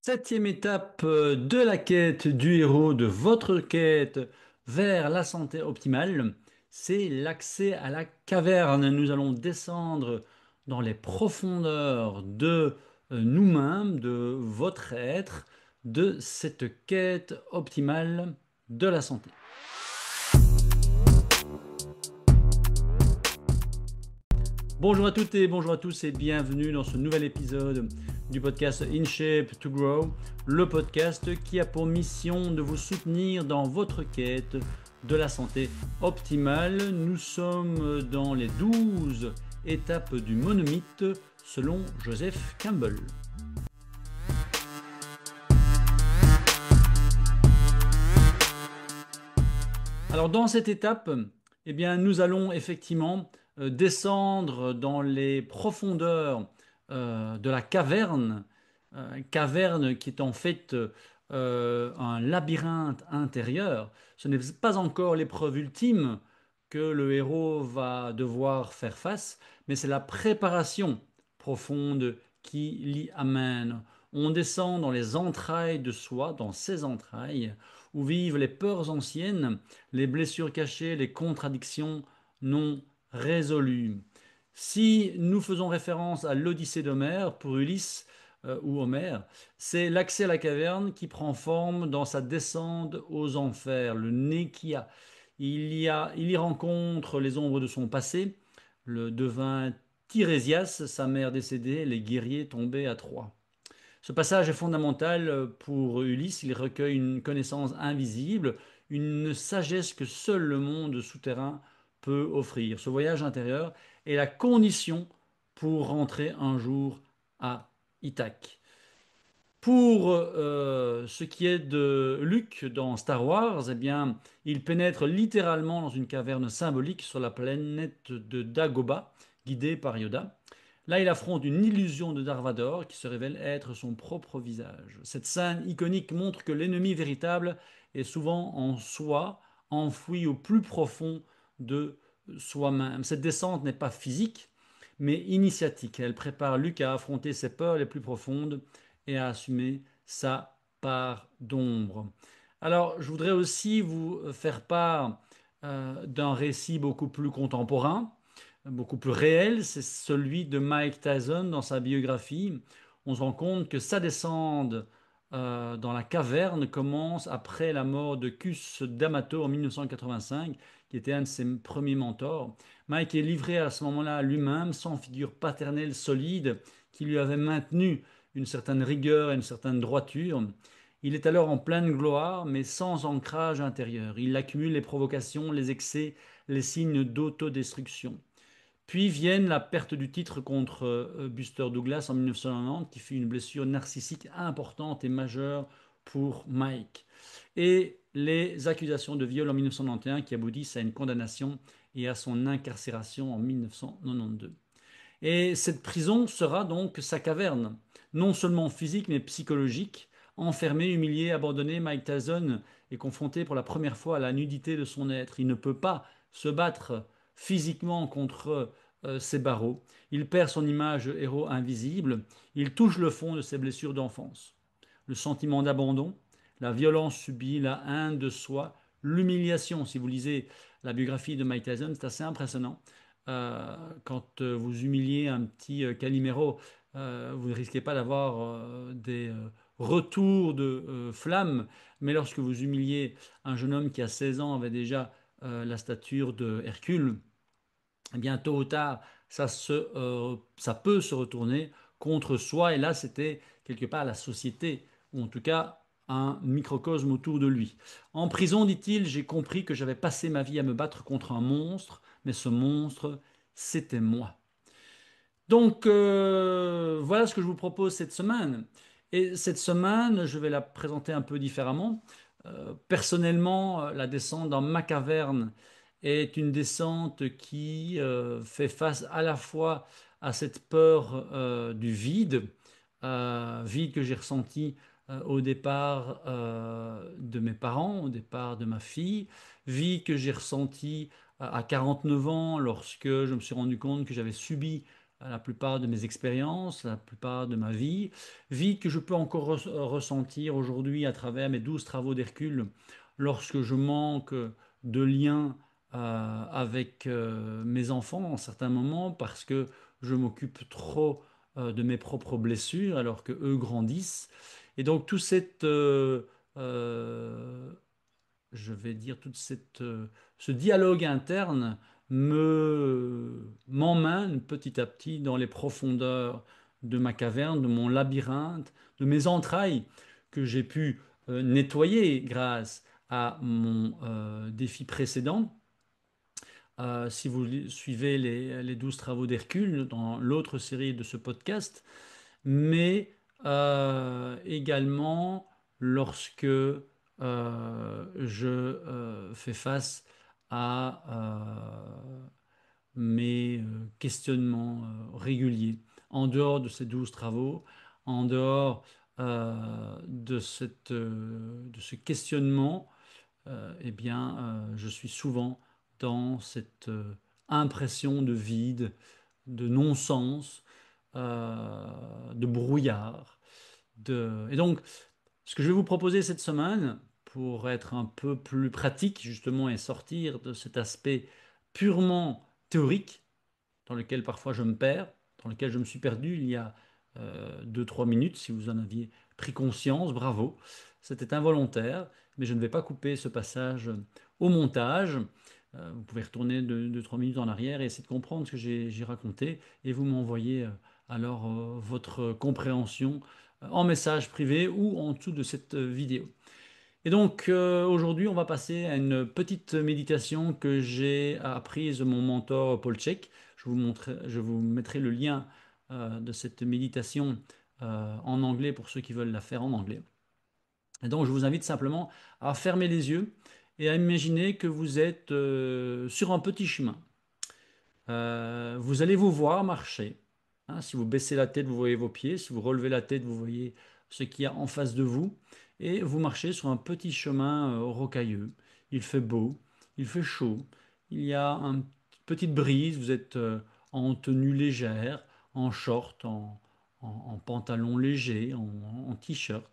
Septième étape de la quête du héros, de votre quête vers la santé optimale, c'est l'accès à la caverne. Nous allons descendre dans les profondeurs de nous-mêmes, de votre être, de cette quête optimale de la santé. Bonjour à toutes et bonjour à tous et bienvenue dans ce nouvel épisode du podcast In Shape to Grow, le podcast qui a pour mission de vous soutenir dans votre quête de la santé optimale. Nous sommes dans les 12 étapes du monomythe selon Joseph Campbell. Alors dans cette étape, nous allons effectivement descendre dans les profondeurs de la caverne, caverne qui est en fait un labyrinthe intérieur. Ce n'est pas encore l'épreuve ultime que le héros va devoir faire face, mais c'est la préparation profonde qui l'y amène. On descend dans les entrailles de soi, dans ses entrailles, où vivent les peurs anciennes, les blessures cachées, les contradictions non résolues. Si nous faisons référence à l'Odyssée d'Homère pour Ulysse ou Homère, c'est l'accès à la caverne qui prend forme dans sa descente aux enfers, le Nekia. Il y rencontre les ombres de son passé, le devin Tirésias, sa mère décédée, les guerriers tombés à Troie. Ce passage est fondamental pour Ulysse. Il recueille une connaissance invisible, une sagesse que seul le monde souterrain peut offrir. Ce voyage intérieur est la condition pour rentrer un jour à Ithaque. Pour ce qui est de Luke dans Star Wars, il pénètre littéralement dans une caverne symbolique sur la planète de Dagobah, guidé par Yoda. Là, il affronte une illusion de Dark Vador qui se révèle être son propre visage. Cette scène iconique montre que l'ennemi véritable est souvent en soi, enfoui au plus profond de soi-même. Cette descente n'est pas physique, mais initiatique. Elle prépare Luke à affronter ses peurs les plus profondes et à assumer sa part d'ombre. Alors, je voudrais aussi vous faire part d'un récit beaucoup plus contemporain, beaucoup plus réel, c'est celui de Mike Tyson dans sa biographie. On se rend compte que sa descente dans la caverne commence après la mort de Cus D'Amato en 1985, qui était un de ses premiers mentors. Mike est livré à ce moment-là à lui-même, sans figure paternelle solide, qui lui avait maintenu une certaine rigueur et une certaine droiture. Il est alors en pleine gloire, mais sans ancrage intérieur. Il accumule les provocations, les excès, les signes d'autodestruction. Puis viennent la perte du titre contre Buster Douglas en 1990, qui fut une blessure narcissique importante et majeure pour Mike. Et les accusations de viol en 1991 qui aboutissent à une condamnation et à son incarcération en 1992. Et cette prison sera donc sa caverne, non seulement physique mais psychologique. Enfermé, humilié, abandonné, Mike Tyson est confronté pour la première fois à la nudité de son être. Il ne peut pas se battre physiquement contre ses barreaux. Il perd son image de héros invisible. Il touche le fond de ses blessures d'enfance. Le sentiment d'abandon, la violence subie, la haine de soi, l'humiliation. Si vous lisez la biographie de Mike Tyson, c'est assez impressionnant. Quand vous humiliez un petit Calimero, vous ne risquez pas d'avoir des retours de flammes, mais lorsque vous humiliez un jeune homme qui à 16 ans avait déjà la stature de Hercule, eh bien tôt ou tard, ça peut se retourner contre soi, et là c'était quelque part la société, ou en tout cas un microcosme autour de lui. En prison, dit-il, j'ai compris que j'avais passé ma vie à me battre contre un monstre, mais ce monstre, c'était moi. Donc voilà ce que je vous propose cette semaine. Et cette semaine, je vais la présenter un peu différemment. Personnellement, la descente dans ma caverne est une descente qui fait face à la fois à cette peur du vide, vide que j'ai ressenti au départ de mes parents, au départ de ma fille, vide que j'ai ressenti à 49 ans lorsque je me suis rendu compte que j'avais subi la plupart de mes expériences, la plupart de ma vie, vie que je peux encore ressentir aujourd'hui à travers mes 12 travaux d'Hercule lorsque je manque de lien avec mes enfants en certains moments parce que je m'occupe trop de mes propres blessures alors que eux grandissent. Et donc tout euh, je vais dire, ce dialogue interne m'emmène petit à petit dans les profondeurs de ma caverne, de mon labyrinthe, de mes entrailles que j'ai pu nettoyer grâce à mon défi précédent. Si vous suivez les 12 travaux d'Hercule dans l'autre série de ce podcast, mais également lorsque je fais face à mes questionnements réguliers, en dehors de ces 12 travaux, en dehors de ce questionnement, eh bien, je suis souvent dans cette impression de vide, de non-sens, de brouillard. Et donc, ce que je vais vous proposer cette semaine, pour être un peu plus pratique justement et sortir de cet aspect purement théorique, dans lequel parfois je me perds, dans lequel je me suis perdu il y a 2-3 minutes, si vous en aviez pris conscience, bravo. C'était involontaire, mais je ne vais pas couper ce passage au montage. Vous pouvez retourner 2-3 minutes en arrière et essayer de comprendre ce que j'ai raconté et vous m'envoyez alors votre compréhension en message privé ou en dessous de cette vidéo. Et donc aujourd'hui, on va passer à une petite méditation que j'ai apprise de mon mentor Paul Check. Je vous mettrai le lien de cette méditation en anglais pour ceux qui veulent la faire en anglais. Et donc, je vous invite simplement à fermer les yeux et à imaginer que vous êtes sur un petit chemin. Vous allez vous voir marcher. Hein, si vous baissez la tête, vous voyez vos pieds. Si vous relevez la tête, vous voyez ce qu'il y a en face de vous. Et vous marchez sur un petit chemin rocailleux. Il fait beau, il fait chaud. Il y a une petite brise. Vous êtes en tenue légère, en short, en pantalon léger, en t-shirt.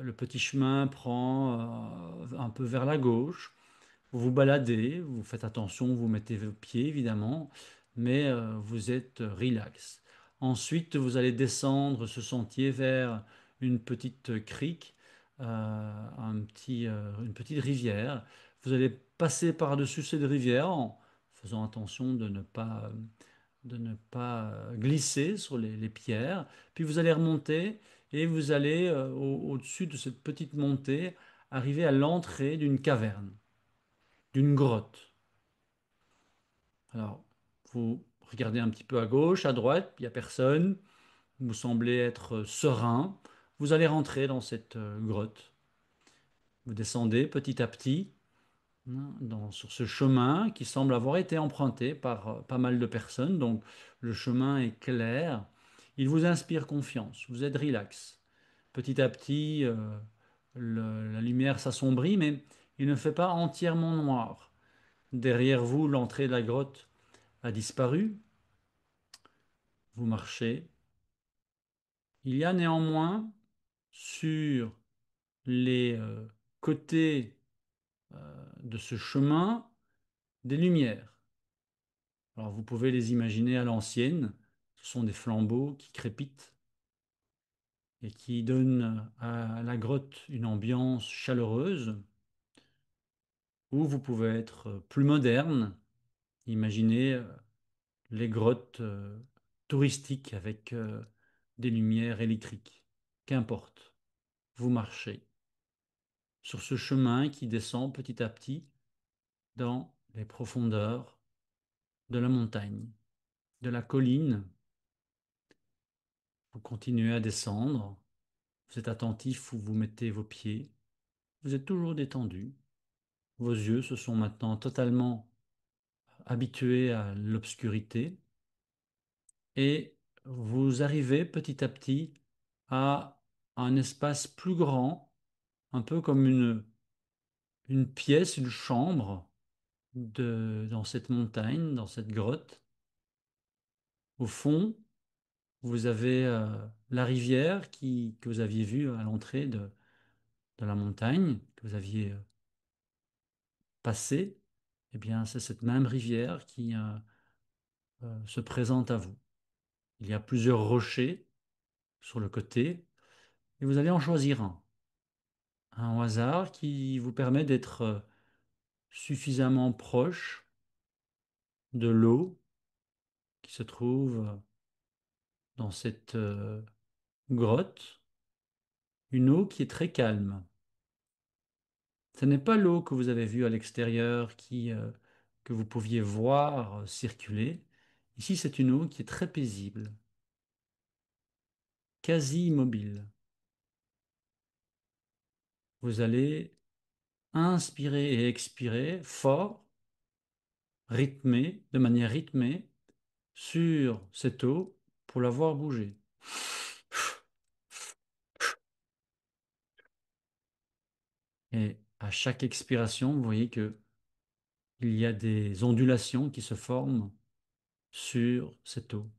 Le petit chemin prend un peu vers la gauche. Vous vous baladez, vous faites attention, vous mettez vos pieds évidemment, mais vous êtes relax. Ensuite, vous allez descendre ce sentier vers une petite crique, une petite rivière. Vous allez passer par-dessus cette rivière en faisant attention de ne pas glisser sur les pierres. Puis vous allez remonter et vous allez au-dessus de cette petite montée arriver à l'entrée d'une caverne, d'une grotte. Alors, vous regardez un petit peu à gauche, à droite, il n'y a personne. Vous semblez être serein. Vous allez rentrer dans cette grotte. Vous descendez petit à petit hein, sur ce chemin qui semble avoir été emprunté par pas mal de personnes. Donc, le chemin est clair. Il vous inspire confiance. Vous êtes relax. Petit à petit, la lumière s'assombrit, mais il ne fait pas entièrement noir. Derrière vous, l'entrée de la grotte a disparu. Vous marchez. Il y a néanmoins sur les côtés de ce chemin des lumières. Alors vous pouvez les imaginer à l'ancienne. Ce sont des flambeaux qui crépitent et qui donnent à la grotte une ambiance chaleureuse. Ou vous pouvez être plus moderne. Imaginez les grottes touristiques avec des lumières électriques. Qu'importe, vous marchez sur ce chemin qui descend petit à petit dans les profondeurs de la montagne, de la colline. Vous continuez à descendre, vous êtes attentif où vous mettez vos pieds, vous êtes toujours détendu. Vos yeux se sont maintenant totalement habitués à l'obscurité et vous arrivez petit à petit à un espace plus grand, un peu comme une pièce, une chambre dans cette montagne, dans cette grotte. Au fond, vous avez la rivière que vous aviez vue à l'entrée de la montagne, que vous aviez passée. Eh bien, c'est cette même rivière qui se présente à vous. Il y a plusieurs rochers sur le côté et vous allez en choisir un au hasard qui vous permet d'être suffisamment proche de l'eau qui se trouve dans cette grotte, une eau qui est très calme. Ce n'est pas l'eau que vous avez vue à l'extérieur que vous pouviez voir circuler. Ici, c'est une eau qui est très paisible, quasi immobile. Vous allez inspirer et expirer fort, rythmé, de manière rythmée, sur cette eau pour la voir bouger. Et à chaque expiration, vous voyez que il y a des ondulations qui se forment sur cette eau.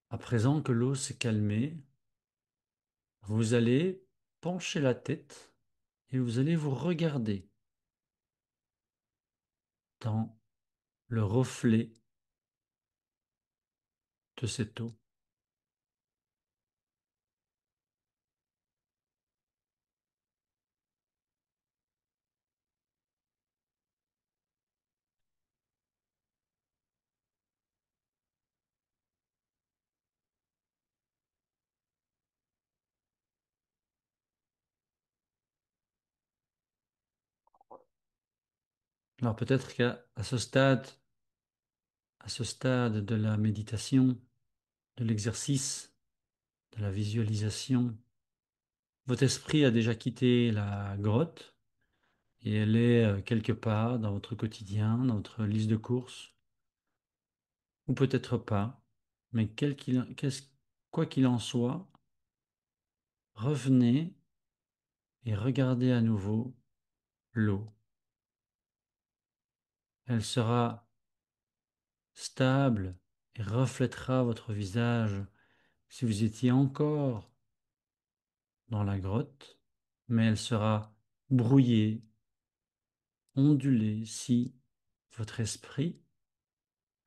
À présent que l'eau s'est calmée, vous allez pencher la tête et vous allez vous regarder dans le reflet de cette eau. Alors peut-être à ce stade de la méditation, de l'exercice, de la visualisation, votre esprit a déjà quitté la grotte et elle est quelque part dans votre quotidien, dans votre liste de courses, ou peut-être pas, mais quoi qu'il en soit, revenez et regardez à nouveau l'eau. Elle sera stable et reflètera votre visage si vous étiez encore dans la grotte, mais elle sera brouillée, ondulée si votre esprit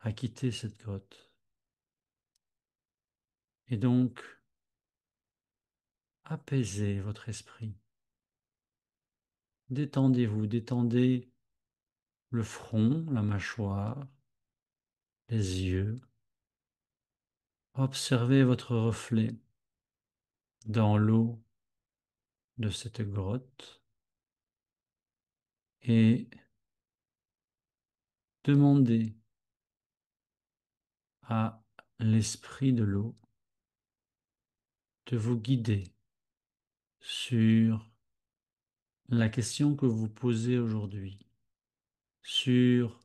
a quitté cette grotte. Et donc, apaisez votre esprit. Détendez-vous, détendez le front, la mâchoire, les yeux. Observez votre reflet dans l'eau de cette grotte et demandez à l'esprit de l'eau de vous guider sur la question que vous posez aujourd'hui, sur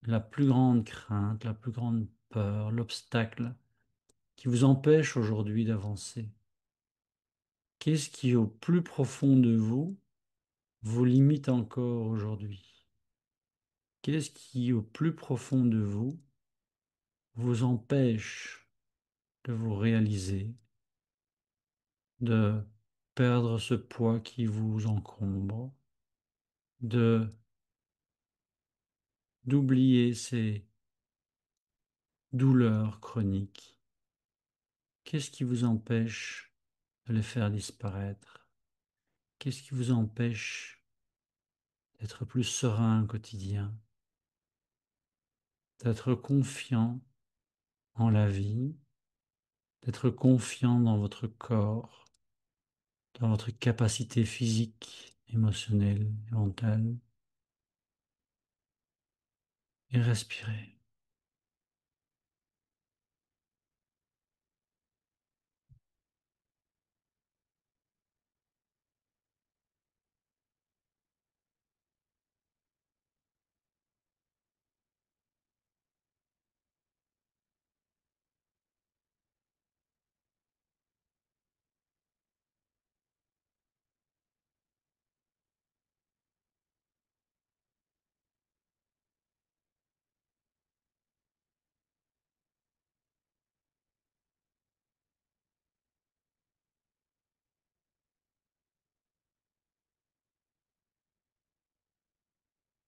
la plus grande crainte, la plus grande peur, l'obstacle qui vous empêche aujourd'hui d'avancer. Qu'est-ce qui, au plus profond de vous, vous limite encore aujourd'hui? Qu'est-ce qui, au plus profond de vous, vous empêche de vous réaliser, de perdre ce poids qui vous encombre, de d'oublier ces douleurs chroniques? Qu'est-ce qui vous empêche de les faire disparaître? Qu'est-ce qui vous empêche d'être plus serein au quotidien, d'être confiant en la vie, d'être confiant dans votre corps, dans votre capacité physique, émotionnelle et mentale, et respirez.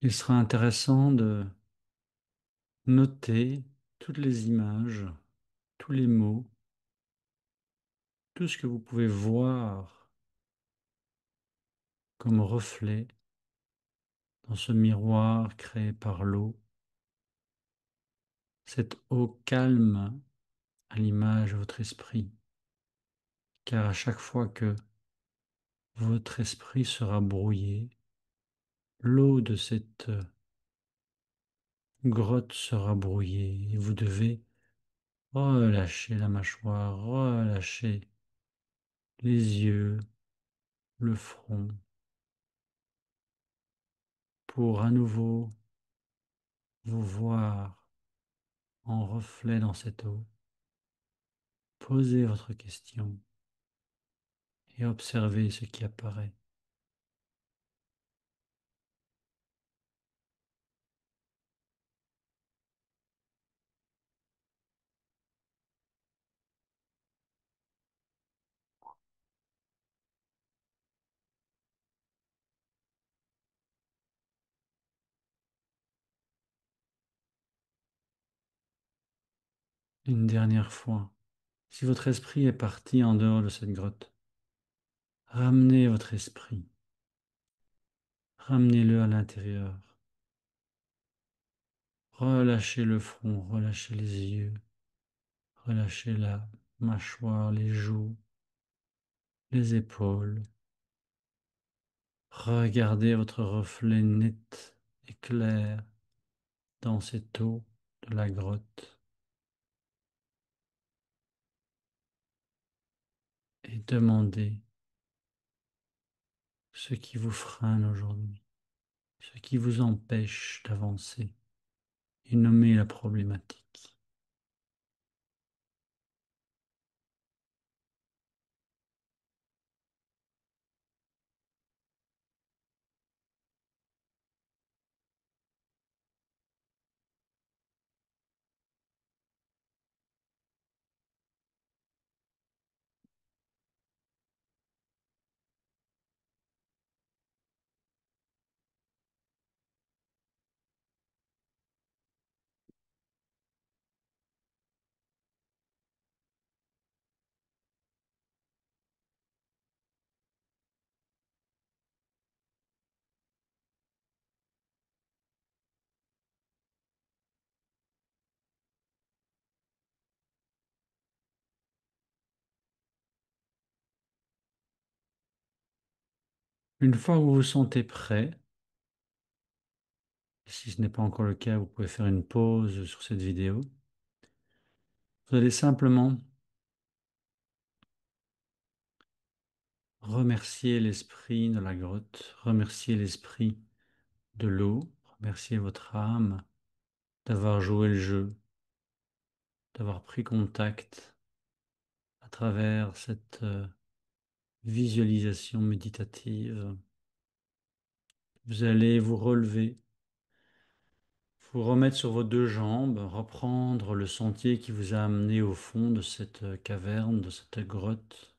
Il sera intéressant de noter toutes les images, tous les mots, tout ce que vous pouvez voir comme reflet dans ce miroir créé par l'eau, cette eau calme à l'image de votre esprit, car à chaque fois que votre esprit sera brouillé, l'eau de cette grotte sera brouillée et vous devez relâcher la mâchoire, relâcher les yeux, le front, pour à nouveau vous voir en reflet dans cette eau. Posez votre question et observez ce qui apparaît. Une dernière fois, si votre esprit est parti en dehors de cette grotte, ramenez votre esprit, ramenez-le à l'intérieur. Relâchez le front, relâchez les yeux, relâchez la mâchoire, les joues, les épaules. Regardez votre reflet net et clair dans cette eau de la grotte et demandez ce qui vous freine aujourd'hui, ce qui vous empêche d'avancer et nommez la problématique. Une fois que vous vous sentez prêt, si ce n'est pas encore le cas, vous pouvez faire une pause sur cette vidéo. Vous allez simplement remercier l'esprit de la grotte, remercier l'esprit de l'eau, remercier votre âme d'avoir joué le jeu, d'avoir pris contact à travers cette visualisation méditative. Vous allez vous relever, vous remettre sur vos deux jambes, reprendre le sentier qui vous a amené au fond de cette caverne, de cette grotte,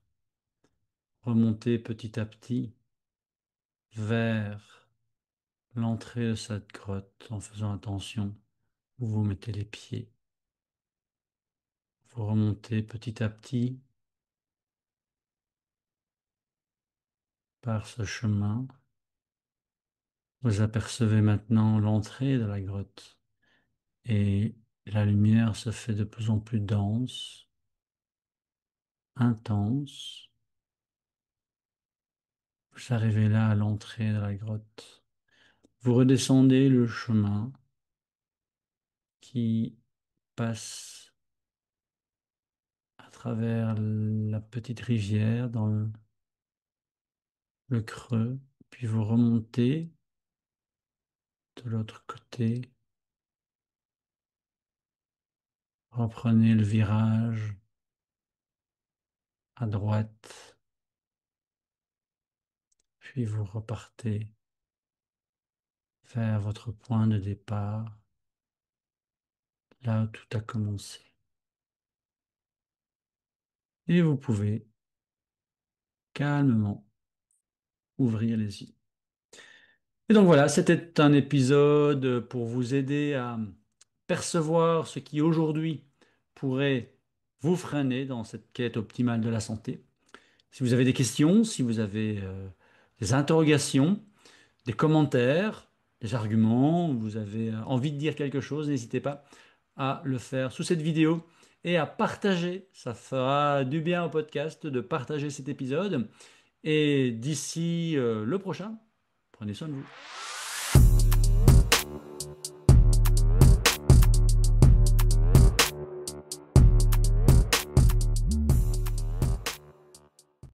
remonter petit à petit vers l'entrée de cette grotte en faisant attention où vous mettez les pieds. Vous remontez petit à petit par ce chemin. Vous apercevez maintenant l'entrée de la grotte et la lumière se fait de plus en plus dense, intense. Vous arrivez là à l'entrée de la grotte. Vous redescendez le chemin qui passe à travers la petite rivière dans le creux, puis vous remontez de l'autre côté, reprenez le virage à droite, puis vous repartez vers votre point de départ, là où tout a commencé. Et vous pouvez calmement ouvrir les yeux. Et donc voilà, c'était un épisode pour vous aider à percevoir ce qui aujourd'hui pourrait vous freiner dans cette quête optimale de la santé. Si vous avez des questions, si vous avez des interrogations, des commentaires, des arguments, vous avez envie de dire quelque chose, n'hésitez pas à le faire sous cette vidéo et à partager. Ça fera du bien au podcast de partager cet épisode. Et d'ici le prochain, prenez soin de vous.